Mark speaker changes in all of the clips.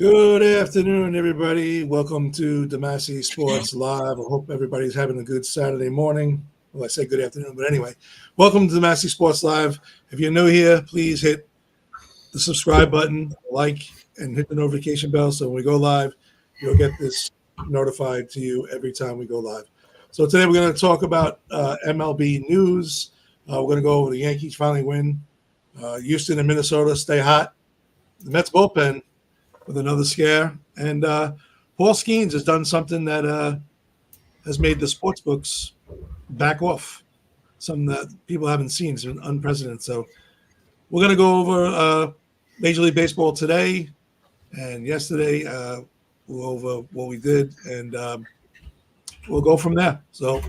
Speaker 1: Good afternoon, everybody. Welcome to Demasi Sports Live. I hope everybody's having a good Saturday morning. Well, I say good afternoon, but anyway, welcome to Demasi Sports Live. If you're new here, please hit the subscribe button, like, and hit the notification bell so when we go live, you'll get this notified to you every time we go live. So today we're going to talk about MLB news. We're going to go over the Yankees finally win. Houston and Minnesota stay hot. The Mets bullpen with another scare. And Paul Skeens has done something that has made the sports books back off, something that people haven't seen. It's been unprecedented. So we're going to go over Major League Baseball today and yesterday. We'll go over what we did, and we'll go from there. So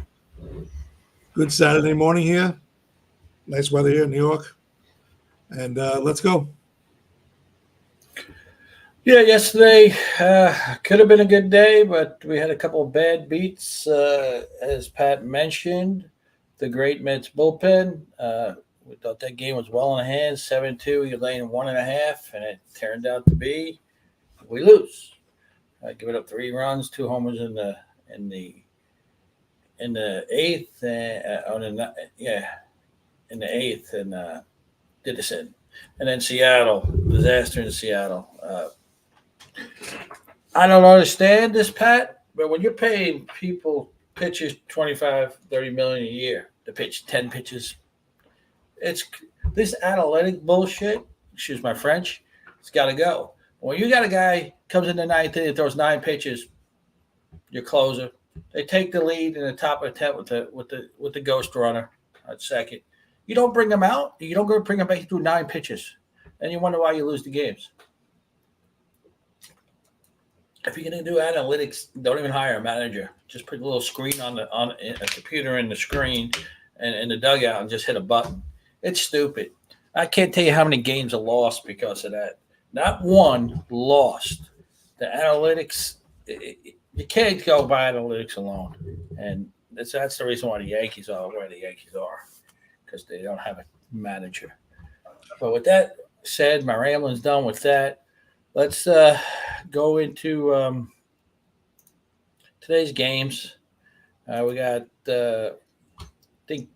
Speaker 1: good Saturday morning here. Nice weather here in New York. And let's go.
Speaker 2: Yeah, yesterday could have been a good day, but we had a couple of bad beats. As Pat mentioned, the great Mets bullpen. We thought that game was well in the hands, 7-2. You're laying 1.5, and it turned out to be we lose. Give it up 3 runs, 2 homers in the eighth, in the eighth, and did us in. And then Seattle, disaster in Seattle. I don't understand this, Pat, but when you're paying pitchers 25, 30 million a year to pitch 10 pitches, it's this analytic bullshit, excuse my French, it's got to go. When you got a guy comes in the ninth inning, throws 9 pitches, your closer, they take the lead in the top of the 10th with the ghost runner at second. You don't bring him out. You don't go bring him back through 9 pitches, and you wonder why you lose the games. If you're going to do analytics, don't even hire a manager. Just put a little screen on a computer in the screen and in the dugout and just hit a button. It's stupid. I can't tell you how many games are lost because of that. Not one lost. The analytics, you can't go by analytics alone. And that's the reason why the Yankees are where the Yankees are, because they don't have a manager. But with that said, my rambling's done with that. Let's go into today's games. We got, I think,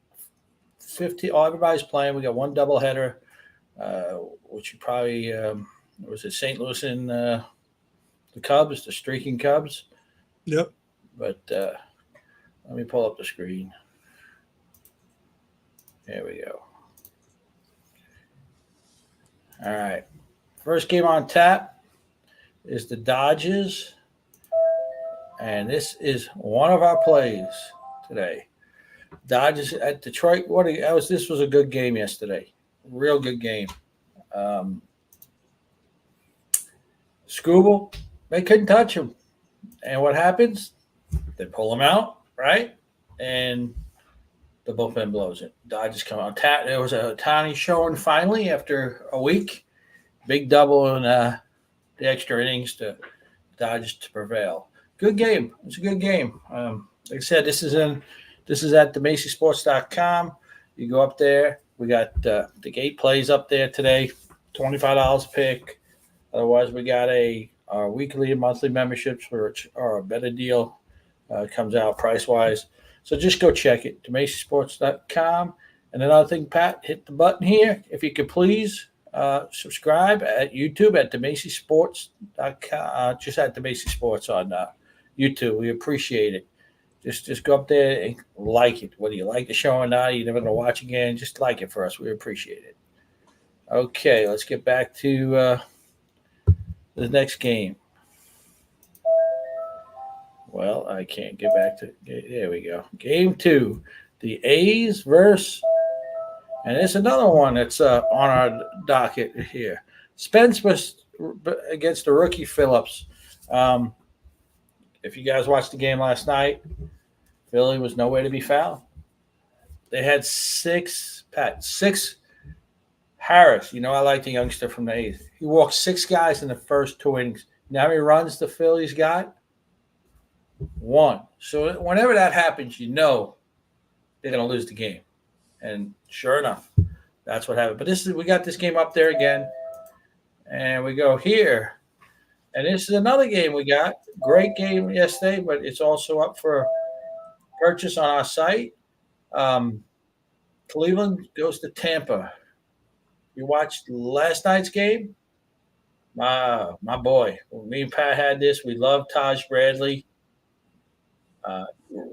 Speaker 2: 50. Everybody's playing. We got one doubleheader, which you probably was it St. Louis and the Cubs, the streaking Cubs.
Speaker 1: Yep.
Speaker 2: But let me pull up the screen. There we go. All right. First game on tap is the Dodgers, and this is one of our plays today. Dodgers at Detroit. This was a good game yesterday. Real good game. Scooble, they couldn't touch him. And what happens? They pull him out, right? And the bullpen blows it. Dodgers come out. There was a Ohtani showing finally after a week. Big double in the extra innings to Dodgers to prevail. Good game. It's a good game. Like I said, this is at themacysports.com. You go up there. We got the 8 plays up there today, $25 a pick. Otherwise, we got our weekly and monthly memberships, which are a better deal. Comes out price-wise. So just go check it, themacysports.com. And another thing, Pat, hit the button here. If you could please subscribe at YouTube at themacysports.com. Just at Demacy Sports on YouTube. We appreciate it. Just go up there and like it. Whether you like the show or not, you're never going to watch again. Just like it for us. We appreciate it. Okay, let's get back to the next game. Well, I can't get back to – there we go. Game 2, the A's versus – and it's another one that's on our docket here. Spence was against the rookie Phillips. If you guys watched the game last night, Philly was nowhere to be found. They had 6 Harris. You know, I like the youngster from the A's. He walked 6 guys in the first 2 innings. Now how many runs the Phillies got? 1. So whenever that happens, you know they're going to lose the game. And sure enough, that's what happened. But we got this game up there again. And we go here. And this is another game we got. Great game yesterday, but it's also up for purchase on our site. Um, Cleveland goes to Tampa. You watched last night's game? My boy. When me and Pat had this, we love Taj Bradley. Uh,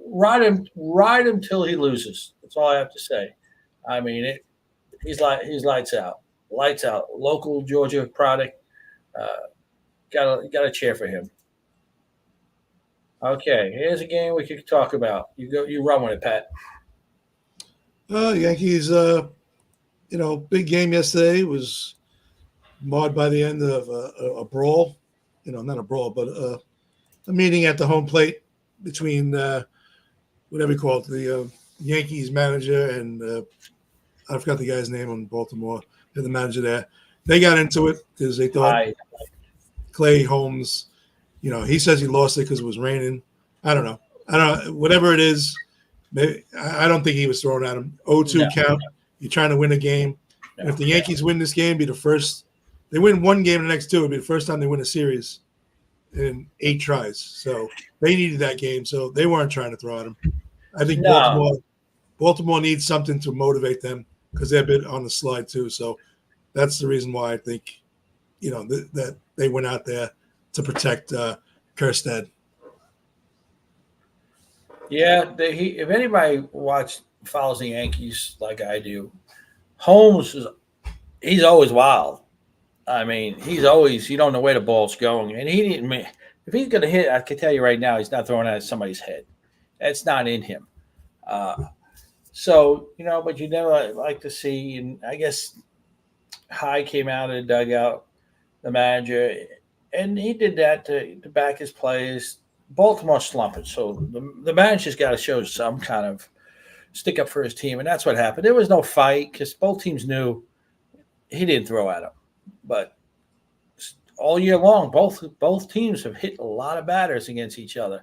Speaker 2: ride him till he loses. That's all I have to say. I mean, he's lights out, lights out. Local Georgia product. Uh, got a cheer for him. Okay, here's a game we could talk about. You run with it, Pat.
Speaker 1: Yankees, big game yesterday was marred by the end of a brawl. Not a brawl, but a meeting at the home plate between whatever you call it, the Yankees manager and I forgot the guy's name on Baltimore. They're the manager there. They got into it because they thought Clay Holmes, he says he lost it because it was raining. I don't know. Whatever it is, maybe, I don't think he was thrown at him. 0-2 count. You're trying to win a game. No. And if the Yankees win this game, it'd be the first. They win one game, the next two would be the first time they win a series in 8 tries. So they needed that game. So they weren't trying to throw at him. I think Baltimore needs something to motivate them because they're a bit on the slide too. So that's the reason why I think, that they went out there to protect Kerstead.
Speaker 2: Yeah, if anybody follows the Yankees like I do, Holmes he's always wild. I mean, you don't know where the ball's going, and he didn't. If he's going to hit, I can tell you right now, he's not throwing it at somebody's head. That's not in him. But you never like to see, and I guess High came out of the dugout, the manager, and he did that to back his players. Baltimore slumping, so the manager's got to show some kind of stick up for his team, and that's what happened. There was no fight because both teams knew he didn't throw at him, but all year long, both teams have hit a lot of batters against each other.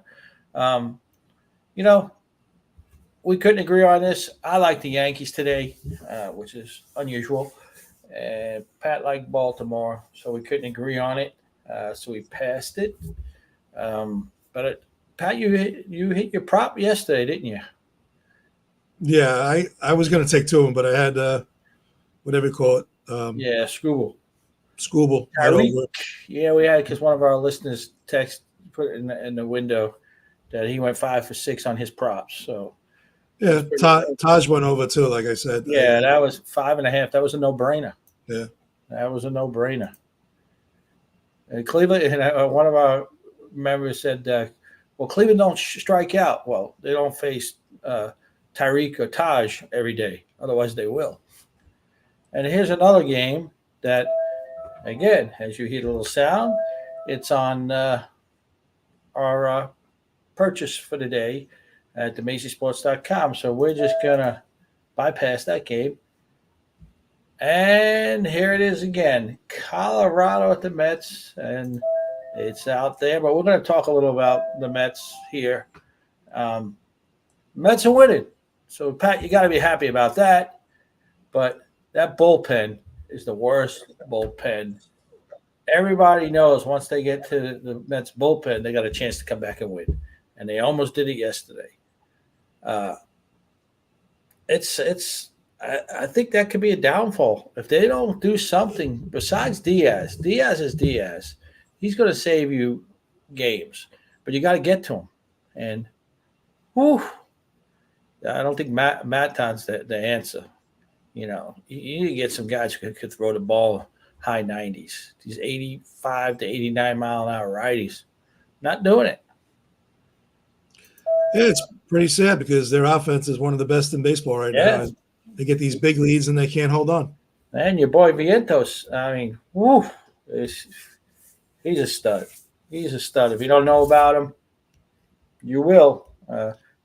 Speaker 2: We couldn't agree on this. I like the Yankees today, which is unusual. And Pat liked Baltimore, so we couldn't agree on it. So we passed it. Pat, you hit your prop yesterday, didn't you?
Speaker 1: Yeah, I was going to take 2 of them, but I had whatever you call it. Scooble.
Speaker 2: Yeah, we had because one of our listeners put it in the window that he went 5 for 6 on his props. So
Speaker 1: yeah, Taj went over too, like I said.
Speaker 2: Yeah, that was 5.5. That was a no-brainer.
Speaker 1: Yeah,
Speaker 2: that was a no-brainer. And Cleveland, one of our members said, "Well, Cleveland don't strike out. Well, they don't face Tyreek or Taj every day. Otherwise, they will." And here's another game that, again, as you hear the little sound, it's on our purchase for the day at themacysports.com. So we're just going to bypass that game. And here it is again, Colorado at the Mets, and it's out there. But we're going to talk a little about the Mets here. Mets are winning. So, Pat, you got to be happy about that. But that bullpen is the worst bullpen. Everybody knows once they get to the Mets bullpen, they got a chance to come back and win. And they almost did it yesterday. I think that could be a downfall. If they don't do something besides Diaz. Diaz is Diaz. He's going to save you games. But you got to get to him. And, I don't think Matton's the answer. You need to get some guys who could throw the ball high 90s. These 85 to 89 mile an hour righties. Not doing it.
Speaker 1: Yeah, it's pretty sad because their offense is one of the best in baseball right now. They get these big leads and they can't hold on.
Speaker 2: And your boy Vientos, I mean, he's a stud. He's a stud. If you don't know about him, you will.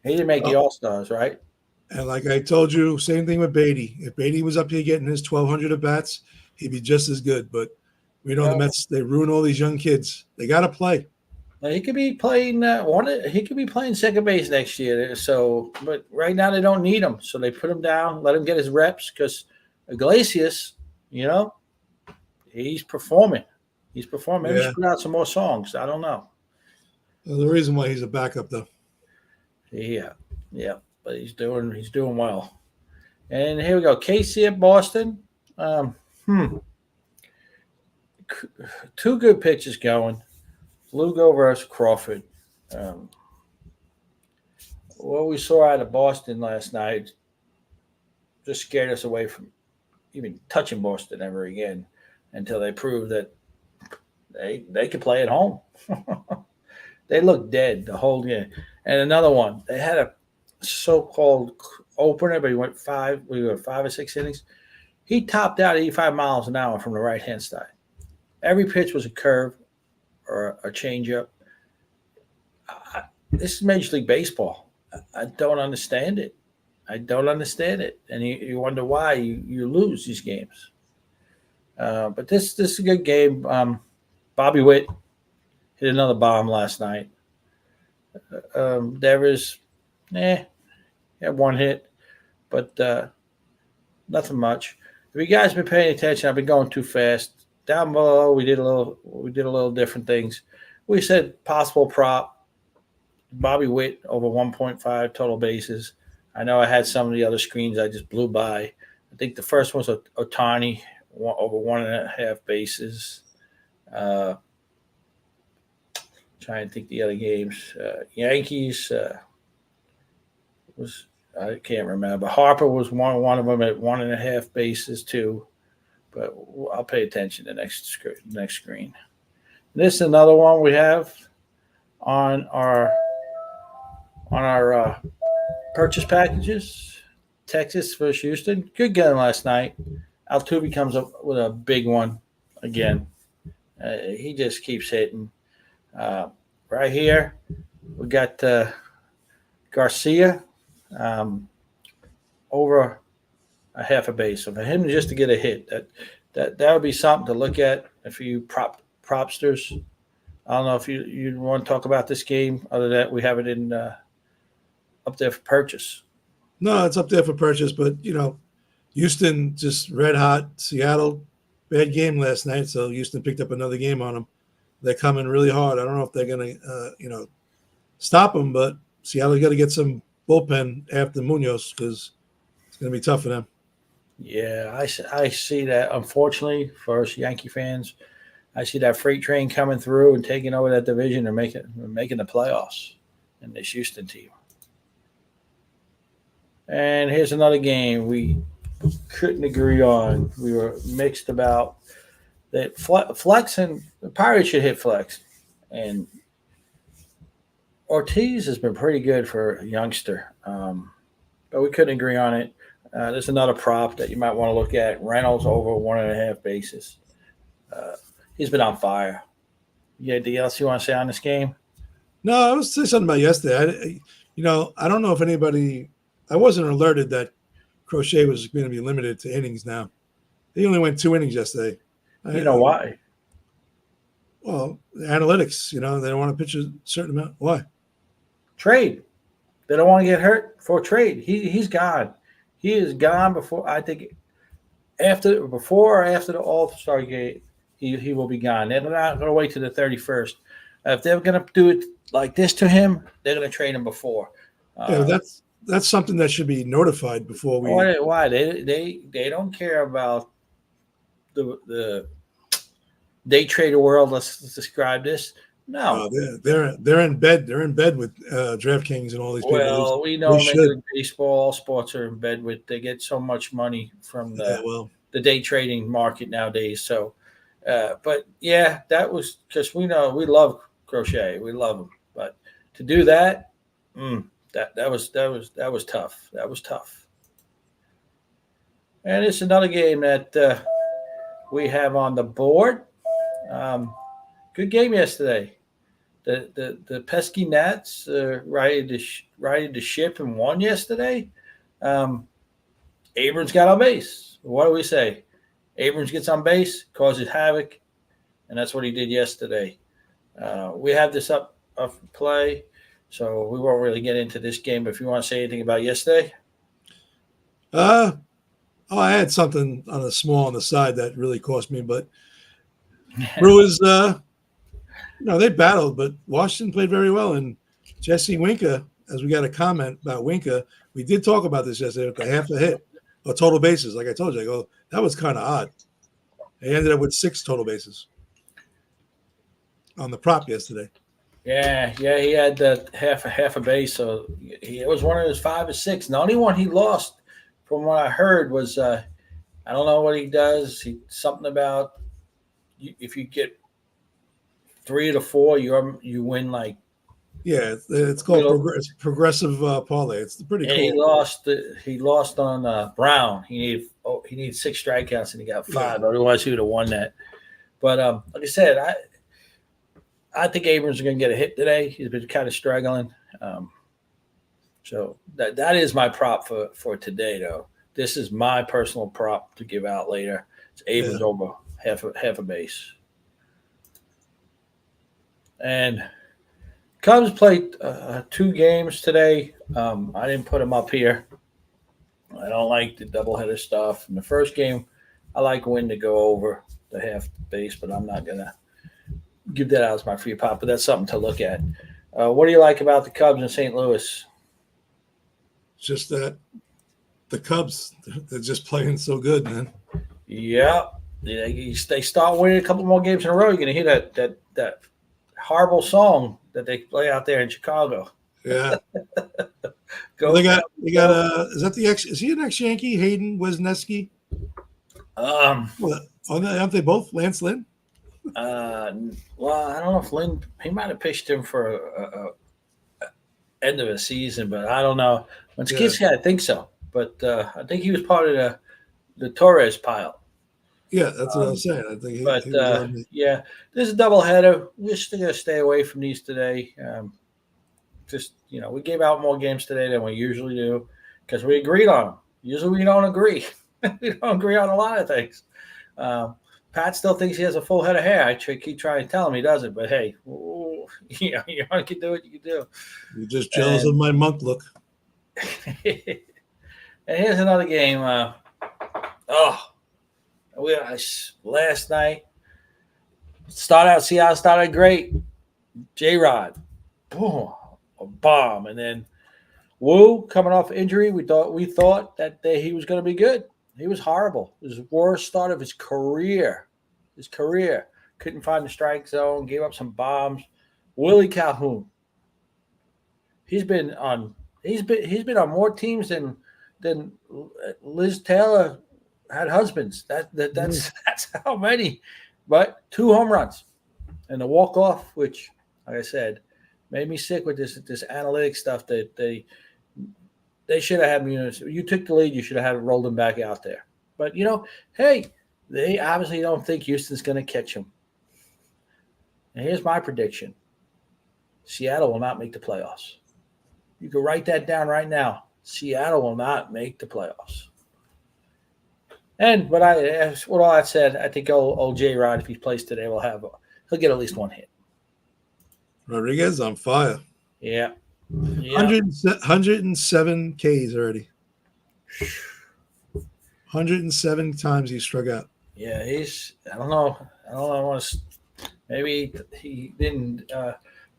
Speaker 2: He didn't make the All-Stars, right?
Speaker 1: And like I told you, same thing with Beatty. If Beatty was up here getting his 1,200 at bats, he'd be just as good. But we know the Mets, they ruin all these young kids. They got to play.
Speaker 2: He could be playing he could be playing second base next year. So, but right now they don't need him. So they put him down, let him get his reps because Iglesias, he's performing. He's performing. Maybe he
Speaker 1: Yeah.
Speaker 2: should put out some more songs. I don't know.
Speaker 1: Well, the reason why he's a backup, though.
Speaker 2: Yeah, yeah, but he's doing well. And here we go. KC at Boston. Um, hmm. Two good pitches going. Lugo versus Crawford. Um, what we saw out of Boston last night just scared us away from even touching Boston ever again until they proved that they could play at home. They looked dead the whole game. And another one, they had a so-called opener, but we went 5 or 6 innings. He topped out 85 miles an hour from the right-hand side. Every pitch was a curve or a changeup. This is Major League Baseball. I don't understand it. And you wonder why you lose these games. But this is a good game. Bobby Witt hit another bomb last night. Devers, had one hit, but nothing much. If you guys been paying attention, I've been going too fast. Down below, we did a little different things. We said possible prop, Bobby Witt over 1.5 total bases. I know I had some of the other screens I just blew by. I think the first one was Otani over 1.5 bases. Trying to think the other games. Yankees was I can't remember. Harper was one of them at 1.5 bases too. But I'll pay attention to the next screen. This is another one we have on our purchase packages. Texas versus Houston. Good game last night. Altuve comes up with a big one again. He just keeps hitting. Right here, we got Garcia over a half a base. So for him just to get a hit, that would be something to look at if you propsters. I don't know if you want to talk about this game. Other than that, we have it in up there for purchase.
Speaker 1: No, it's up there for purchase, but Houston just red hot. Seattle, bad game last night, so Houston picked up another game on them. They're coming really hard. I don't know if they're going to, stop them, but Seattle got to get some bullpen after Munoz because it's going to be tough for them.
Speaker 2: Yeah, I see that. Unfortunately, for us Yankee fans, I see that freight train coming through and taking over that division and making the playoffs in this Houston team. And here's another game we couldn't agree on. We were mixed about that flex, and the Pirates should hit flex. And Ortiz has been pretty good for a youngster, but we couldn't agree on it. There's another prop that you might want to look at. Reynolds over 1.5 bases. He's been on fire. You got anything else you want to say on this game?
Speaker 1: No, I was saying something about yesterday. I don't know if anybody – I wasn't alerted that Crochet was going to be limited to innings now. He only went 2 innings yesterday.
Speaker 2: You know why?
Speaker 1: Well, analytics, they don't want to pitch a certain amount. Why?
Speaker 2: Trade. They don't want to get hurt for trade. He's gone. He is gone before, I think, before or after the All-Star game, he will be gone. They're not going to wait to the 31st. If they're going to do it like this to him, they're going to trade him before.
Speaker 1: That's something that should be notified before we.
Speaker 2: Why? They don't care about the day trader world. Let's describe this. No,
Speaker 1: they're in bed. They're in bed with DraftKings and all these people.
Speaker 2: Well, we know Major League Baseball, all sports are in bed with. They get so much money from the day trading market nowadays. So, but yeah, that was because we love Crochet. We love him, but to do that, that was tough. That was tough. And it's another game that we have on the board. Good game yesterday. The pesky Nats righted the ship and won yesterday. Abrams got on base. What do we say? Abrams gets on base, causes havoc, and that's what he did yesterday. We have this up for play, so we won't really get into this game. But if you want to say anything about yesterday,
Speaker 1: I had something on the small on the side that really cost me, but Brewers, they battled, but Washington played very well. And Jesse Winker, as we got a comment about Winker, we did talk about this yesterday with the half a hit or total bases. Like I told you, I go, that was kind of odd. He ended up with 6 total bases on the prop yesterday.
Speaker 2: Yeah, he had that half a base, so it was one of his 5 or 6. And the only one he lost, from what I heard, was I don't know what he does. Something about if you get 3 to 4, you win like.
Speaker 1: Yeah, it's called progressive parlay. It's pretty cool.
Speaker 2: He lost on Brown. He needed 6 strikeouts and he got 5. Yeah. Otherwise, he would have won that. But like I said, I think Abrams is going to get a hit today. He's been kind of struggling. So that is my prop for today, though. This is my personal prop to give out later. It's Abrams over half a base. And Cubs played 2 games today. I didn't put them up here. I don't like the doubleheader stuff. In the first game, I like Wynn to go over the half base, but I'm not going to give that out as my free pop, but that's something to look at. What do you like about the Cubs in St. Louis?
Speaker 1: Just that the Cubs, they're just playing so good, man.
Speaker 2: Yeah. They start winning a couple more games in a row. You're going to hear that horrible song that they play out there in Chicago.
Speaker 1: Yeah. They got is that the is he an ex-Yankee, Hayden Wesneski? Aren't they both Lance Lynn?
Speaker 2: Well, I don't know if Lynn, he might have pitched him for a end of a season, but I don't know. Winskinsky, I think so, but I think he was part of the Torres pile.
Speaker 1: Yeah, that's what I was saying. I think he was
Speaker 2: this is a doubleheader. We're still going to stay away from these today. We gave out more games today than we usually do because we agreed on them. Usually we don't agree. We don't agree on a lot of things. Pat still thinks he has a full head of hair. I keep trying to tell him he doesn't, but hey, you can do what you can do. You're
Speaker 1: just jealous of my monk look.
Speaker 2: And here's another game. Last night, Seattle started great. J-Rod, boom, a bomb, and then Wu coming off injury. We thought that he was going to be good. He was horrible. It was the worst start of his career. Couldn't find the strike zone. Gave up some bombs. Willie Calhoun. He's been on more teams than Liz Taylor had husbands. That's how many. But 2 home runs and the walk off, which, like I said, made me sick with this analytics stuff that they should have had. You took the lead. You should have had rolled him back out there. But hey, they obviously don't think Houston's going to catch him. And here's my prediction: Seattle will not make the playoffs. You can write that down right now. Seattle will not make the playoffs. And with all that said, I think old J-Rod, if he plays today, he'll get at least 1 hit.
Speaker 1: Rodriguez on fire.
Speaker 2: Yeah.
Speaker 1: 107 Ks already. 107 times he struck out.
Speaker 2: Yeah, I don't know. Maybe he didn't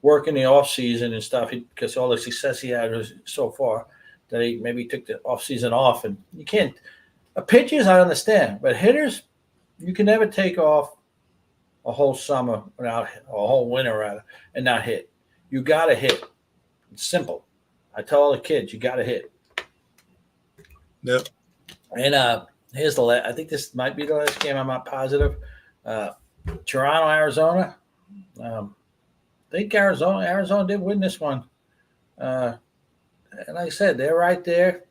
Speaker 2: work in the offseason and stuff because all the success he had was so far that he maybe took the offseason off. And you can't – pitchers, I understand. But hitters, you can never take off a whole summer a whole winter rather, and not hit. You got to hit. It's simple. I tell all the kids, you got to hit.
Speaker 1: Yep.
Speaker 2: And here's I think this might be the last game. I'm not positive. Toronto, Arizona. I think Arizona did win this one. And like I said, they're right there.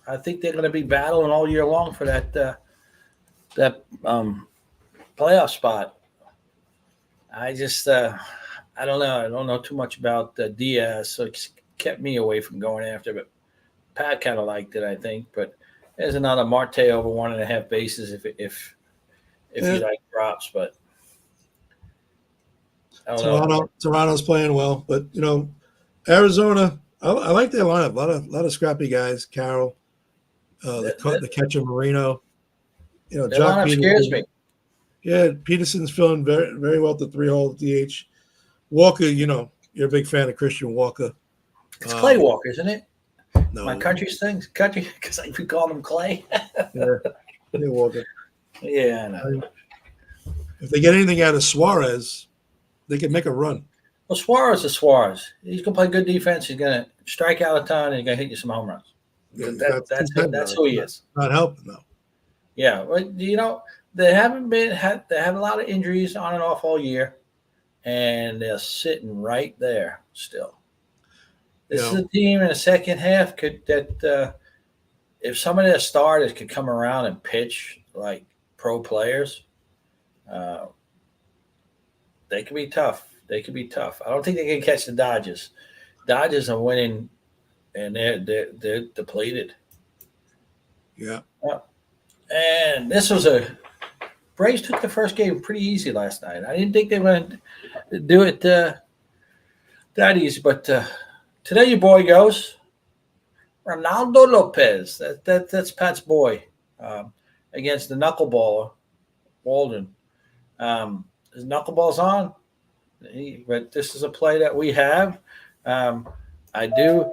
Speaker 2: I think they're going to be battling all year long for that playoff spot. I just I don't know. I don't know too much about Diaz, so it's kept me away from going after. But Pat kind of liked it, I think. But there's another Marte over 1.5 bases if you like props. But I don't know.
Speaker 1: Toronto's playing well, but Arizona. I like their lineup. A lot of scrappy guys. Carroll, the catcher Marino.
Speaker 2: Their lineup scares me.
Speaker 1: Yeah, Peterson's feeling very, very well at the 3-hole DH. Walker, you're a big fan of Christian Walker.
Speaker 2: It's Clay Walker, isn't it? My
Speaker 1: No,
Speaker 2: country's things, country, because we call him Clay.
Speaker 1: yeah, Walker.
Speaker 2: Yeah, I know.
Speaker 1: If they get anything out of Suarez, they can make a run.
Speaker 2: Well, Suarez is Suarez. He's gonna play good defense. He's gonna strike out a ton, and he's gonna hit you some home runs.
Speaker 1: Yeah,
Speaker 2: That's who he is.
Speaker 1: Not helping though.
Speaker 2: Yeah, well, they have a lot of injuries on and off all year, and they're sitting right there still. This is a team in the second half if some of their starters could come around and pitch like pro players, they could be tough. They could be tough. I don't think they can catch the Dodgers. Dodgers are winning, and they're depleted.
Speaker 1: Yeah.
Speaker 2: And this was Braves took the first game pretty easy last night. I didn't think they were going to do it that easy, but today your boy goes. Ronaldo Lopez. That's Pat's boy against the knuckleballer, Walden. His knuckleball's on. But this is a play that we have. I do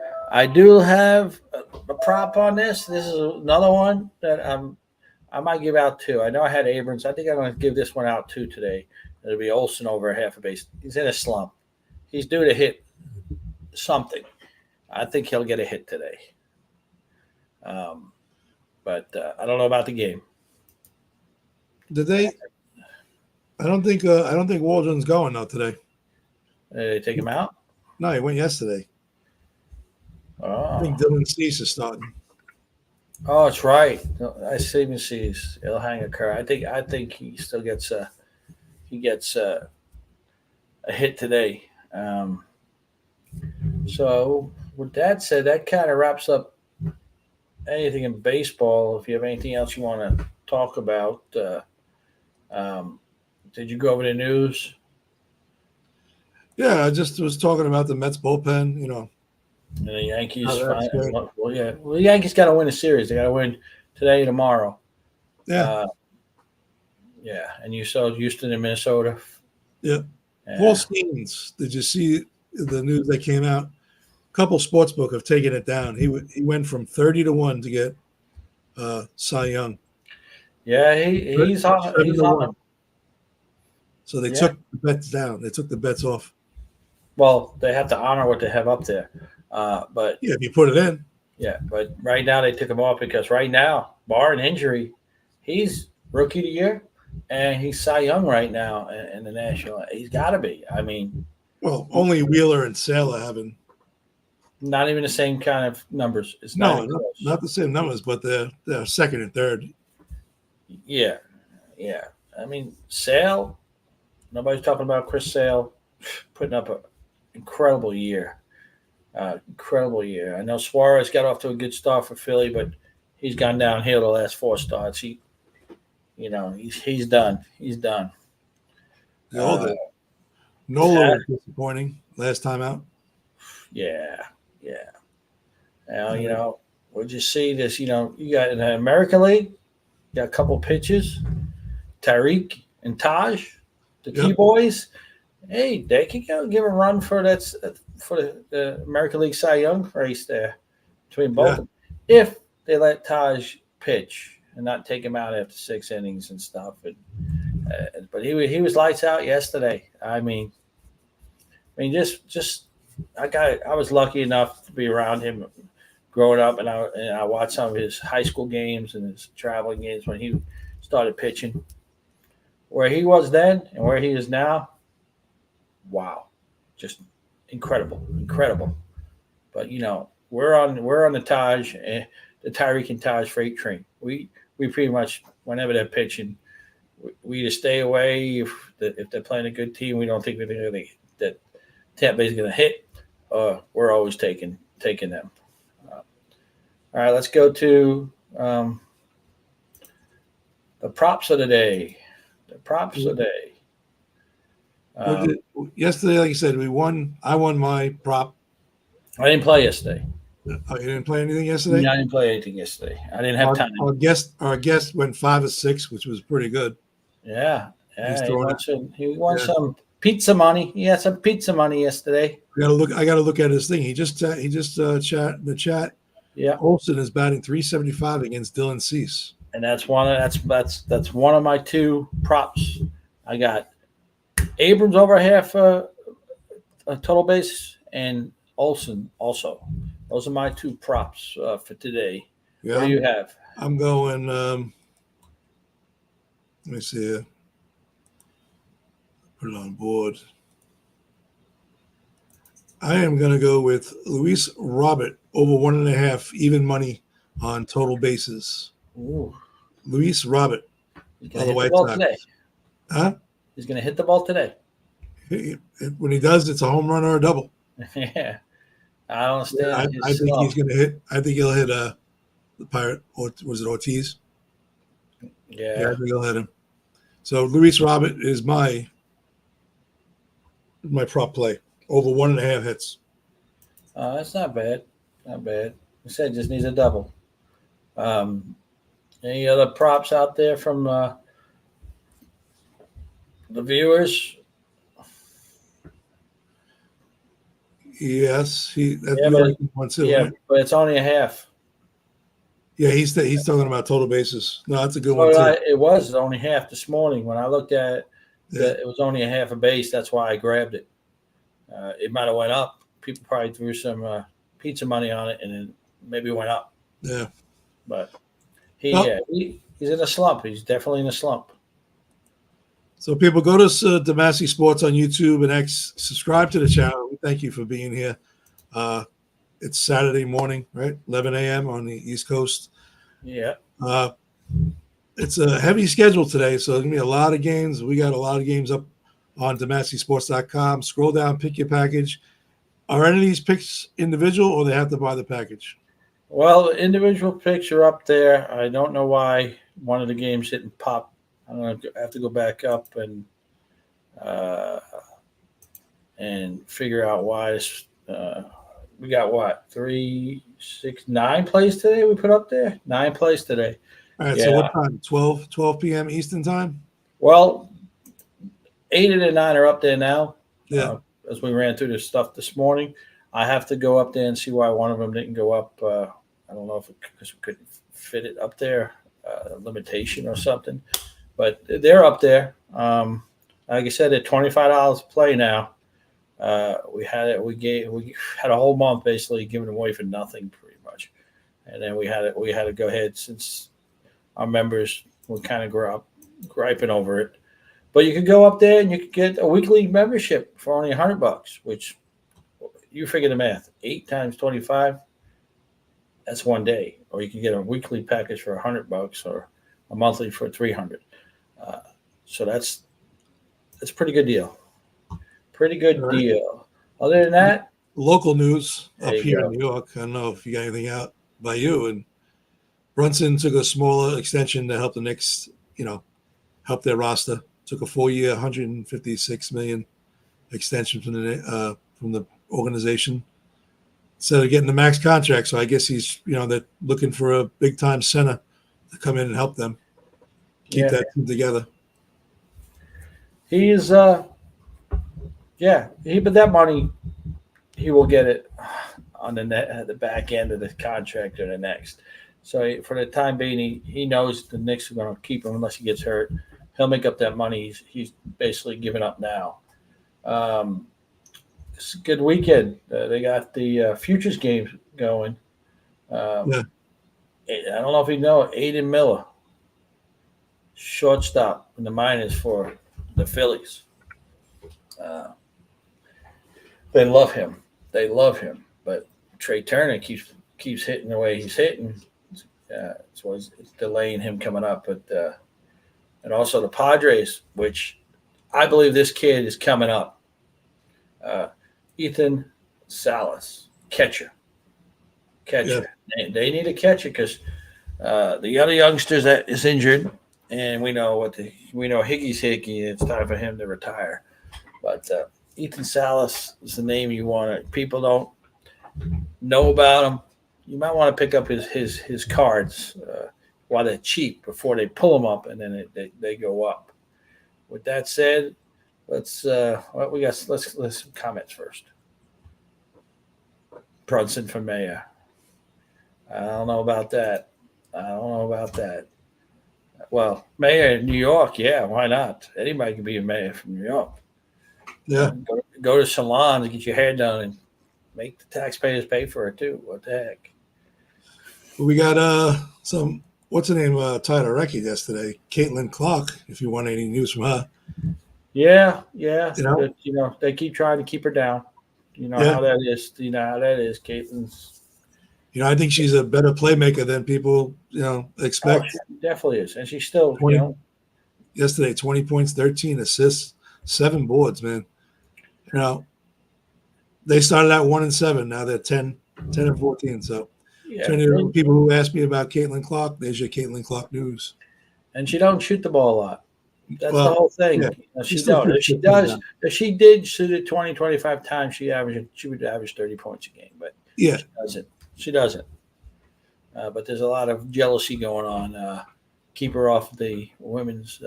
Speaker 2: have a prop on this. This is another one that I might give out too. I know I had Abrams. I think I'm going to give this one out too today. It'll be Olsen over a half a base. He's in a slump. He's due to hit something. I think he'll get a hit today. But I don't know about the game.
Speaker 1: Did they? I don't think Waldron's going though today.
Speaker 2: Did they take him out?
Speaker 1: No, he went yesterday.
Speaker 2: Oh.
Speaker 1: I think Dylan Cease is starting.
Speaker 2: Oh, that's right. I even sees he'll hang a car. I think he still gets a hit today. So with that said, that kind of wraps up anything in baseball. If you have anything else you want to talk about, did you go over the news?
Speaker 1: Yeah, I just was talking about the Mets bullpen.
Speaker 2: And the Yankees. The Yankees got to win a series. They got to win today and tomorrow.
Speaker 1: Yeah.
Speaker 2: Yeah, and you saw Houston and Minnesota.
Speaker 1: Yeah. Paul Skeens, did you see the news that came out? A couple sportsbook have taken it down. He went from 30-1 to get Cy Young.
Speaker 2: Yeah, he's on.
Speaker 1: So they took the bets down. They took the bets off.
Speaker 2: Well, they have to honor what they have up there. But
Speaker 1: yeah, if you put it in.
Speaker 2: Yeah, but right now they took him off because right now, barring injury, he's rookie of the year and he's Cy Young right now in the National. He's got to be. I mean,
Speaker 1: well, only Wheeler and Sale having.
Speaker 2: Not even the same kind of numbers. It's
Speaker 1: not the same numbers, but they're second and third.
Speaker 2: Yeah. I mean, Sale. Nobody's talking about Chris Sale putting up an incredible year. Incredible year. I know Suarez got off to a good start for Philly, but he's gone downhill the last 4 starts. He's done. He's done.
Speaker 1: Nola was disappointing last time out.
Speaker 2: Yeah. Now, we'll just see this. You got in the American League, you got a couple pitches, Tariq and Taj, the key boys. Hey, they can go give a run for the American League Cy Young race there between both of them. If they let Taj pitch and not take him out after 6 innings and stuff. But he was lights out yesterday. I mean, just I was lucky enough to be around him growing up, and I watched some of his high school games and his traveling games when he started pitching. Where he was then and where he is now, wow, just incredible. But we're on the Taj, the Tyreek and Taj freight train. We pretty much, whenever they're pitching, we either stay away if they're playing a good team. We don't think that Tampa Bay's going to hit. We're always taking them. All right, let's go to the props of the day.
Speaker 1: Yesterday, like you said, we won. I won my prop.
Speaker 2: I didn't play yesterday.
Speaker 1: Oh, you didn't play anything yesterday?
Speaker 2: No, I didn't play anything yesterday. I didn't have time.
Speaker 1: Our guest went 5 of 6, which was pretty good.
Speaker 2: Yeah,
Speaker 1: He's
Speaker 2: yeah.
Speaker 1: throwing it.
Speaker 2: He wants
Speaker 1: Yeah.
Speaker 2: some pizza money. He had some pizza money yesterday.
Speaker 1: I gotta look at his thing. He just chat in the chat.
Speaker 2: Yeah,
Speaker 1: Olsen is batting 375 against Dylan Cease.
Speaker 2: and that's one of my two props. I got Abrams over half a total base and Olsen also. Those are my two props for today.
Speaker 1: Yeah,
Speaker 2: What do you have?
Speaker 1: I'm going. Let me see here. Put it on board. I am going to go with Luis Robert over 1.5 even money on total bases.
Speaker 2: Ooh,
Speaker 1: Luis Robert
Speaker 2: he's
Speaker 1: of
Speaker 2: gonna
Speaker 1: the
Speaker 2: hit the
Speaker 1: White
Speaker 2: ball
Speaker 1: Sox.
Speaker 2: today.
Speaker 1: Huh?
Speaker 2: He's gonna hit the ball today.
Speaker 1: When he does, it's a home run or a double.
Speaker 2: Yeah, I don't understand.
Speaker 1: I think he's going to hit. I think he'll hit the Pirate. Or was it Ortiz? Yeah, I think he'll hit him. So Luis Robert is my prop play over 1.5 hits.
Speaker 2: That's not bad. Not bad. I said just needs a double. Any other props out there from the viewers?
Speaker 1: Yes, that's
Speaker 2: Yeah,
Speaker 1: we like one too.
Speaker 2: yeah,
Speaker 1: Right?
Speaker 2: but it's only a half.
Speaker 1: Yeah, he's talking about total bases. No, that's a good
Speaker 2: So
Speaker 1: one too.
Speaker 2: it was only half this morning when I looked at it.
Speaker 1: Yeah.
Speaker 2: It was only a half a base. That's why I grabbed it. It might have went up. People probably threw some pizza money on it, and then maybe went up.
Speaker 1: Yeah.
Speaker 2: But
Speaker 1: Well,
Speaker 2: he's in a slump. He's definitely in a slump.
Speaker 1: So people go to Damassi Sports on YouTube and X. Subscribe to the channel. We thank you for being here. It's Saturday morning, right? 11 a.m. on the East Coast.
Speaker 2: Yeah.
Speaker 1: It's a heavy schedule today, so there's going to be a lot of games. We got a lot of games up on DamassiSports.com. Scroll down, pick your package. Are any of these picks individual, or they have to buy the package?
Speaker 2: Well, the individual picks are up there. I don't know why one of the games didn't pop. I don't know. I have to go back up and figure out why this. We got what 3, 6, 9 plays today. We put up there 9 plays today.
Speaker 1: All right,
Speaker 2: Yeah.
Speaker 1: so what time? 12 p.m. Eastern time?
Speaker 2: Well, 8 of the 9 are up there now.
Speaker 1: Yeah.
Speaker 2: As we ran through this stuff this morning, I have to go up there and see why one of them didn't go up. I don't know if because we couldn't fit it up there, limitation or something. But they're up there. Like I said, at $25 a play now. We had a whole month basically giving away for nothing, pretty much, and then we had to go ahead since our members were kind of griping over it. But you could go up there and you could get a weekly membership for only $100, which you figure the math. 8 times 25, that's one day. Or you can get a weekly package for $100 or a monthly for $300. So that's a pretty good deal. Pretty good deal. Other than that,
Speaker 1: local news up here
Speaker 2: go.
Speaker 1: in New York. I don't know if you got anything out by you. And Brunson took a smaller extension to help the Knicks, help their roster. Took a 4-year, $156 million extension from the organization. So they're getting the max contract. So I guess he's, they're looking for a big time center to come in and help them keep that team together.
Speaker 2: He is, but that money, he will get it on the back end of the contract or the next. So for the time being, he knows the Knicks are going to keep him unless he gets hurt. He'll make up that money. He's basically giving up now. It's a good weekend. They got the futures games going. I don't know if you know Aiden Miller, shortstop in the minors for the Phillies. They love him. But Trey Turner keeps hitting the way he's hitting. So it's delaying him coming up. But and also the Padres, which I believe this kid is coming up. Ethan Salas, catcher. Yeah. They need a catcher because the other youngsters that is injured, and we know Higgy's Hickey. It's time for him to retire. But Ethan Salas is the name you want to. People don't know about him. You might want to pick up his cards while they're cheap before they pull them up and then they go up. with that said, let's what we got. Let's some comments first. Brunson for mayor. I don't know about that. Well, mayor in New York, yeah, why not? Anybody can be a mayor from New York.
Speaker 1: Yeah.
Speaker 2: Go to salons and get your hair done and make the taxpayers pay for it too. What the heck?
Speaker 1: We got some, what's her name, tied a record yesterday, Caitlin Clark, if you want any news from her.
Speaker 2: Yeah. They keep trying to keep her down. You know how that is. You know how that is. Caitlin's.
Speaker 1: I think she's a better playmaker than people, expect.
Speaker 2: She definitely is, and she's still,
Speaker 1: 20, yesterday, 20 points, 13 assists, 7 boards, man. They started out 1-7. Now they're 10-14. So, people who ask me about Caitlin Clark, there's your Caitlin Clark news.
Speaker 2: And she don't shoot the ball a lot. That's the whole thing.
Speaker 1: Yeah.
Speaker 2: She don't. If she did shoot it 20, 25 times, she would average 30 points a game. But she doesn't. But there's a lot of jealousy going on. Keep her off the women's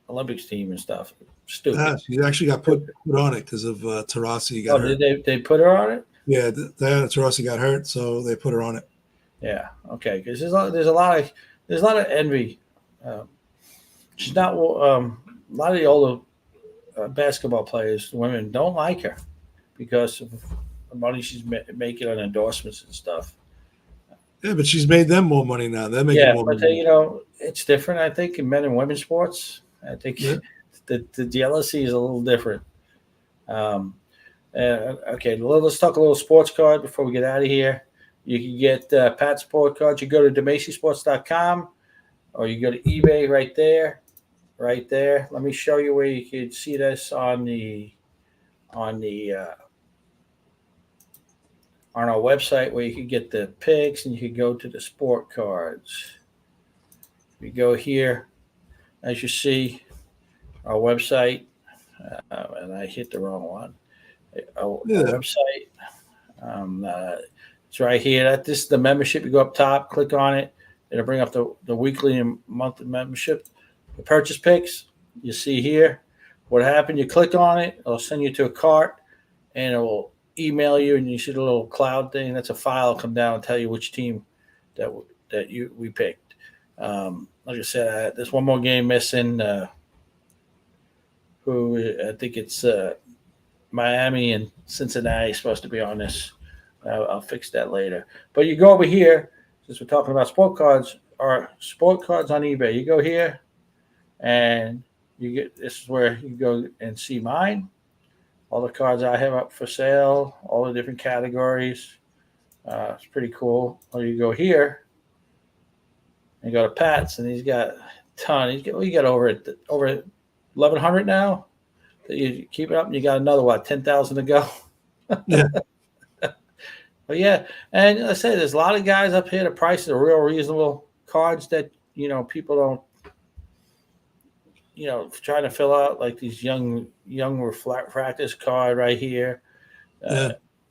Speaker 2: Olympics team and stuff. Stupid.
Speaker 1: She actually got put on it because of Taurasi got hurt.
Speaker 2: Did they put her on it?
Speaker 1: Yeah, Diana Taurasi got hurt, so they put her on it.
Speaker 2: Yeah. Okay. Because there's a lot of envy. She's not. A lot of the older basketball players, women, don't like her because of the money she's making on endorsements and stuff.
Speaker 1: Yeah, but she's made them more money now. They're making more money.
Speaker 2: It's different. I think in men and women's sports, I think the jealousy is a little different. Okay, let's talk a little sports card before we get out of here. You can get Pat's sport cards. You go to DeMacySports.com or you go to eBay right there. Let me show you where you can see this on our website where you can get the picks and you can go to the sport cards. We go here, as you see, our website, and I hit the wrong one. Our website, it's right here. This is the membership. You go up top, click on it. It'll bring up the weekly and monthly membership. The purchase picks, you see here. What happened, you click on it, it'll send you to a cart, and it will email you, and you see the little cloud thing. That's a file. It'll come down and tell you which team that we picked. Like I said, there's one more game missing. Who I think it's Miami and Cincinnati supposed to be on this. I'll fix that later. But you go over here, since we're talking about sport cards, or sport cards on eBay. You go here, and this is where you go and see mine. All the cards I have up for sale, all the different categories. It's pretty cool. Or you go here and go to Pat's, and he's got a ton. You got over 1,100 now. You keep it up, and you got another 10,000 to go.
Speaker 1: Yeah.
Speaker 2: But yeah, and I say there's a lot of guys up here. The prices are real reasonable. Cards that people don't. Trying to fill out like these young practice card right here.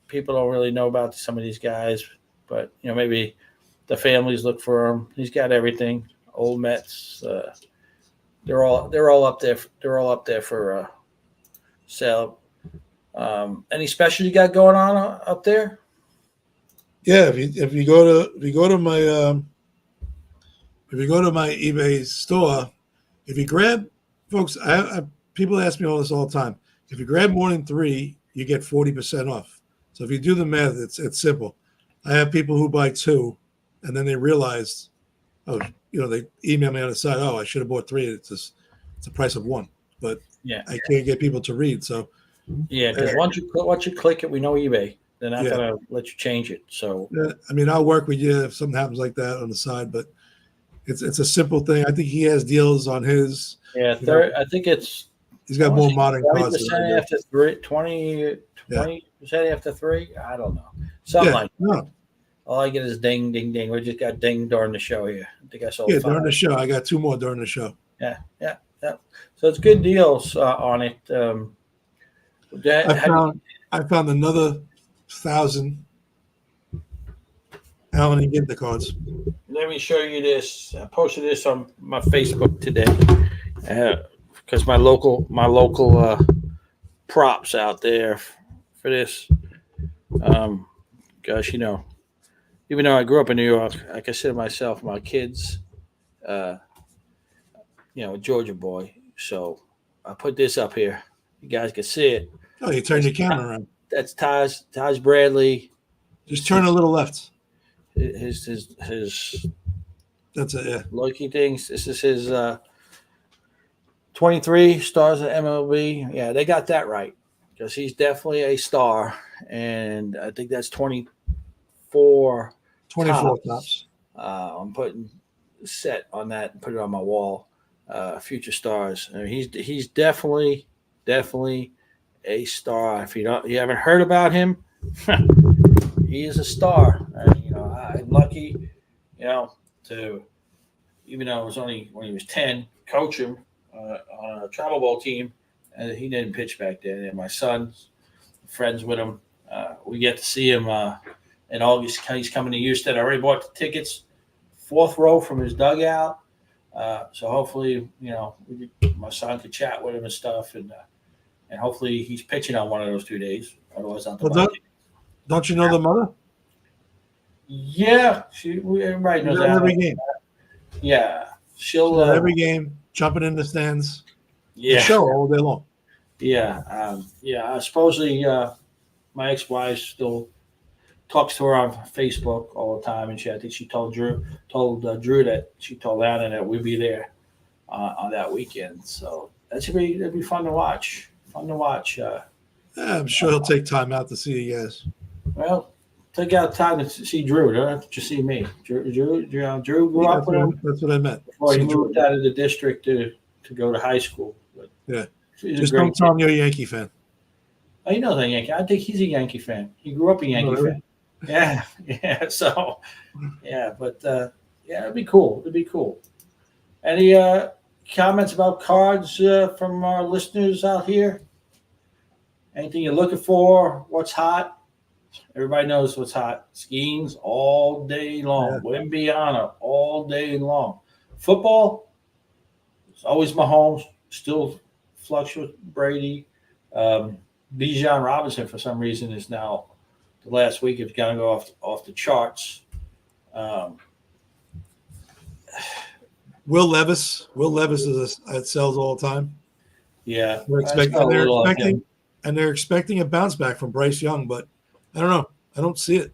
Speaker 2: People don't really know about some of these guys, but maybe the families look for him. He's got everything. Old Mets. They're all up there. They're all up there for sale. Any special you got going on up there?
Speaker 1: Yeah, if you go to my eBay store, if you grab, folks, people ask me all this all the time. If you grab more than 3, you get 40% off. So if you do the math, it's simple. I have people who buy 2, and then they realize, they email me on the side. Oh, I should have bought 3. It's the price of 1, but I can't get people to read. So
Speaker 2: because once you click it, we know eBay. They're not gonna let you change it. So
Speaker 1: I'll work with you if something happens like that on the side, but it's a simple thing. I think he has deals on his.
Speaker 2: Yeah, I think
Speaker 1: he's got more modern cards.
Speaker 2: 20% after 3, 20% after 3. I don't know. Something like that. No. All I get is ding, ding, ding. We just got ding during the show here. I think I saw.
Speaker 1: Yeah, during the show. I got 2 more during the show.
Speaker 2: Yeah. So it's good deals on it.
Speaker 1: I found another 1,000 Alan and get the cards.
Speaker 2: Let me show you this. I posted this on my Facebook today. because my local props out there for this. Um, Gosh, even though I grew up in New York, I consider myself my kids, uh, a Georgia boy. So I put this up here. You guys can see it.
Speaker 1: Oh, you turn
Speaker 2: That's,
Speaker 1: your camera around.
Speaker 2: that's Taj Bradley.
Speaker 1: Just turn a little left.
Speaker 2: His
Speaker 1: That's it. Yeah.
Speaker 2: Loki things. This is his 23 stars at MLB. Yeah, they got that right because he's definitely a star, and I think that's 24
Speaker 1: 24
Speaker 2: tops.
Speaker 1: tops.
Speaker 2: I'm putting set on that and put it on my wall. Future stars. I mean, he's definitely a star. If you haven't heard about him, he is a star. And, I'm lucky, to even though it was only when he was 10, coach him on a travel ball team, and he didn't pitch back then. And my son's friends with him. We get to see him in August. He's coming to Houston. I already bought the tickets, 4th row from his dugout. So hopefully, my son could chat with him and stuff, and hopefully he's pitching on one of those 2 days. Otherwise, not the
Speaker 1: Well, don't you know the mother?
Speaker 2: Yeah, everybody knows that.
Speaker 1: Every game.
Speaker 2: Yeah, she'll
Speaker 1: every game, jumping in the stands.
Speaker 2: Yeah,
Speaker 1: show all day long.
Speaker 2: Yeah, supposedly, my ex-wife still talks to her on Facebook all the time, and I think she told Drew that she told Anna that we'd be there on that weekend. So that'd be fun to watch.
Speaker 1: Yeah, I'm sure he'll take time out to see you guys.
Speaker 2: Well, take out time to see Drew. Don't have to just see me. Drew grew up with him.
Speaker 1: That's what I meant.
Speaker 2: Before he moved out of the district to go to high school. But
Speaker 1: yeah, just don't tell him you're a Yankee fan.
Speaker 2: Oh, he knows I'm a Yankee. I think he's a Yankee fan. He grew up a Yankee fan. Yeah. So, yeah, but it'd be cool. Any comments about cards from our listeners out here? Anything you're looking for? What's hot? Everybody knows what's hot. Skeens all day long. Wimbiana all day long. Football, it's always Mahomes. Still flux with Brady. Bijan Robinson, for some reason, is now the last week it's going to go off the charts.
Speaker 1: Will Levis it sells all the time.
Speaker 2: Yeah,
Speaker 1: they're expecting a bounce back from Bryce Young, but I don't know. I don't see it.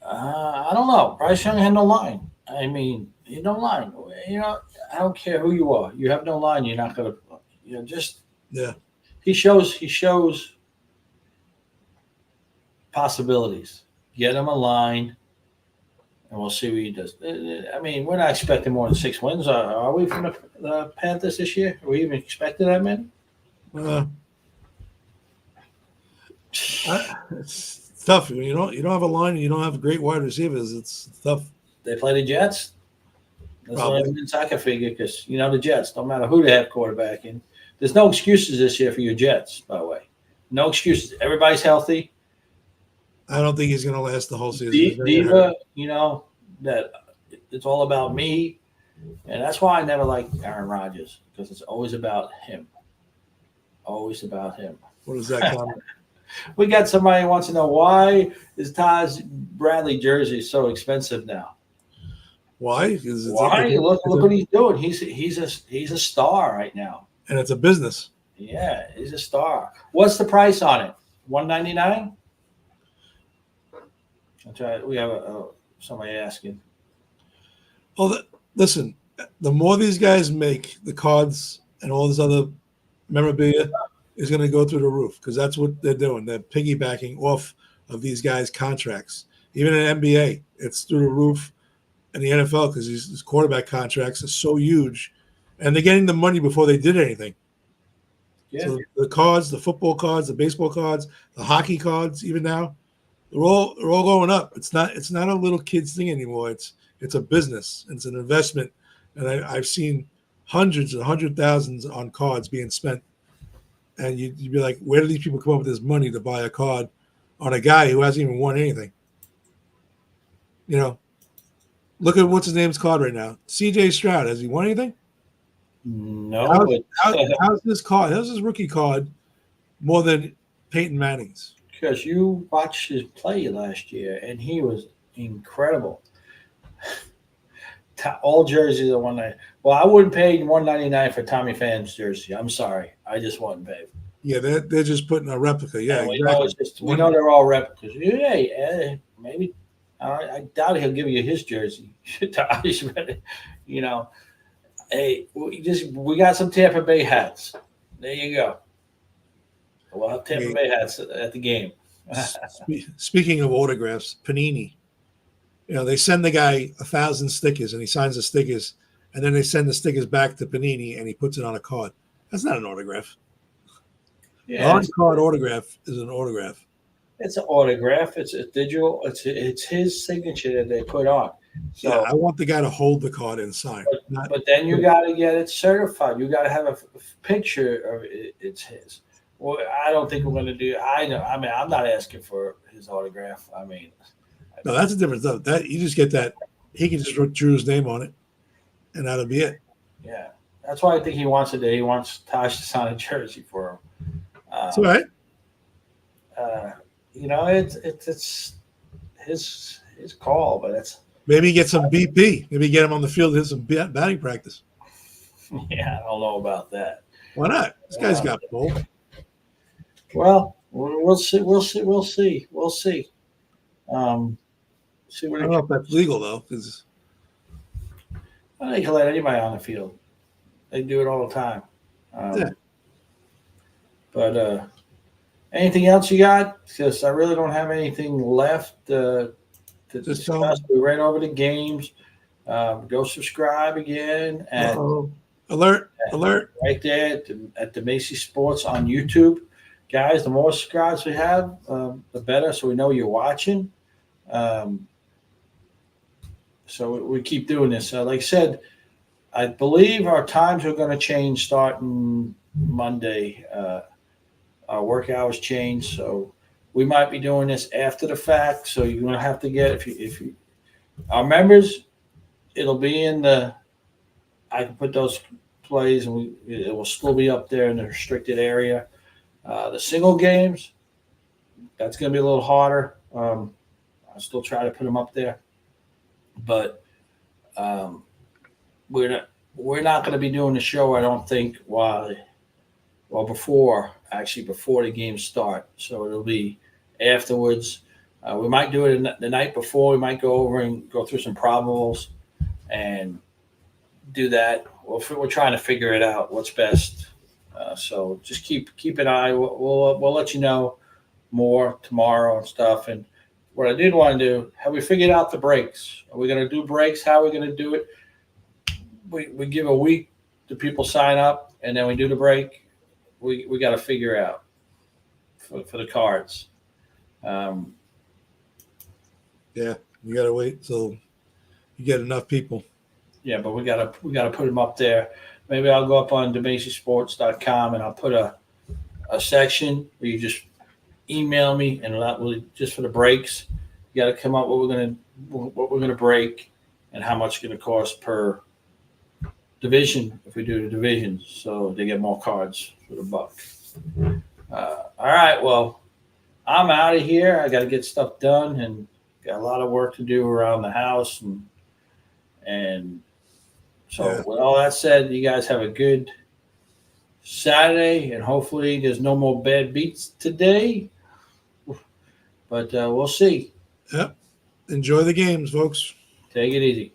Speaker 2: I don't know. Bryce Young had no line. I mean, you no line. I don't care who you are. You have no line. You're not going to. Just
Speaker 1: yeah.
Speaker 2: He shows possibilities. Get him a line, and we'll see what he does. I mean, we're not expecting more than 6 wins. Are we from the Panthers this year? Are we even expecting that many?
Speaker 1: It's tough. You don't have a line and you don't have great wide receivers. It's tough.
Speaker 2: They play the Jets. That's what I can figure because the Jets. Don't matter who they have quarterbacking. There's no excuses this year for your Jets. By the way, no excuses. Everybody's healthy.
Speaker 1: I don't think he's going to last the whole season.
Speaker 2: Diva, that it's all about me, and that's why I never liked Aaron Rodgers because it's always about him. Always about him.
Speaker 1: What is that comment?
Speaker 2: We got somebody who wants to know why is Taj Bradley jersey so expensive now?
Speaker 1: Why?
Speaker 2: Why? Look what he's doing. He's a star right now.
Speaker 1: And it's a business.
Speaker 2: Yeah, he's a star. What's the price on it? $199? We have somebody asking.
Speaker 1: Well, listen, the more these guys make, the cards and all this other memorabilia is going to go through the roof because that's what they're doing. They're piggybacking off of these guys' contracts. Even in NBA, it's through the roof. In the NFL, because these quarterback contracts are so huge, and they're getting the money before they did anything.
Speaker 2: Yeah.
Speaker 1: So the cards, the football cards, the baseball cards, the hockey cards, even now, they're all going up. It's not a little kids thing anymore. It's a business. It's an investment, and I've seen hundreds and hundred thousands on cards being spent, and you'd be like, where do these people come up with this money to buy a card on a guy who hasn't even won anything? Look at what's his name's card right now. C.J. Stroud. Has he won anything?
Speaker 2: No,
Speaker 1: How's this card? How's his rookie card more than Peyton Manning's?
Speaker 2: because you watched his play last year, and he was incredible. All jerseys are $199. Well, I wouldn't pay $199 for Tommy Phane's jersey. I'm sorry, I just wouldn't pay.
Speaker 1: Yeah, they're just putting a replica. Yeah,
Speaker 2: and we
Speaker 1: exactly.
Speaker 2: know it's just we know they're all replicas. Hey, maybe I doubt he'll give you his jersey. You know, hey, we got some Tampa Bay hats. There you go. We'll have Tampa Bay hats at the game.
Speaker 1: Speaking of autographs, Panini. You know, they send the guy 1,000 stickers and he signs the stickers, and then they send the stickers back to Panini and he puts it on a card. That's not an autograph.
Speaker 2: Yeah,
Speaker 1: on-card autograph is an autograph.
Speaker 2: It's an autograph. It's a digital. It's his signature that they put on. So
Speaker 1: yeah, I want the guy to hold the card and sign.
Speaker 2: But then you got to get it certified. You got to have a picture of it. It's his. Well, I don't think we're going to do. I know. I mean, I'm not asking for his autograph. I mean,
Speaker 1: no, that's a different stuff. That you just get that. He can just drew his name on it, and that'll be it.
Speaker 2: Yeah, that's why I think he wants it. He wants Taj to sign a jersey for him.
Speaker 1: That's all right.
Speaker 2: You know, it's his call, but it's
Speaker 1: maybe get some BP. Maybe get him on the field and some batting practice.
Speaker 2: Yeah, I don't know about that.
Speaker 1: Why not? This guy's got pull.
Speaker 2: Well, we'll see. See what
Speaker 1: I don't know if that's legal though, because
Speaker 2: they can let anybody on the field. They do it all the time.
Speaker 1: Yeah.
Speaker 2: But anything else you got? Because I really don't have anything left to discuss. We ran over the games. Go subscribe again. And
Speaker 1: alert!
Speaker 2: Right there at the Macy Sports on YouTube. Guys, the more subscribers we have, the better, so we know you're watching. So we keep doing this. Like I said, I believe our times are going to change starting Monday. Our work hours change, so we might be doing this after the fact. So you're going to have to get if you our members, it'll be in the. I can put those plays, and it will still be up there in the restricted area. The single games, that's going to be a little harder. I'll still try to put them up there, but we're not going to be doing the show. I don't think before the games start. So it'll be afterwards. We might do it the night before. We might go over and go through some probables and do that. We're trying to figure it out. What's best. So just keep an eye. We'll let you know more tomorrow and stuff. And what I did want to do, have we figured out the breaks? Are we going to do breaks? How are we going to do it? We give a week to people sign up, and then we do the break. We got to figure out for the cards.
Speaker 1: Yeah, you got to wait till you get enough people.
Speaker 2: Yeah, but we gotta put them up there. Maybe I'll go up on DeMacySports.com and I'll put a section where you just email me, and just for the breaks, you got to come up what we're gonna break and how much it's gonna cost per division if we do the divisions, so they get more cards for the buck. All right, well, I'm out of here. I got to get stuff done and got a lot of work to do around the house, and so with all that said, you guys have a good Saturday, and hopefully there's no more bad beats today. But we'll see.
Speaker 1: Yep. Enjoy the games, folks.
Speaker 2: Take it easy.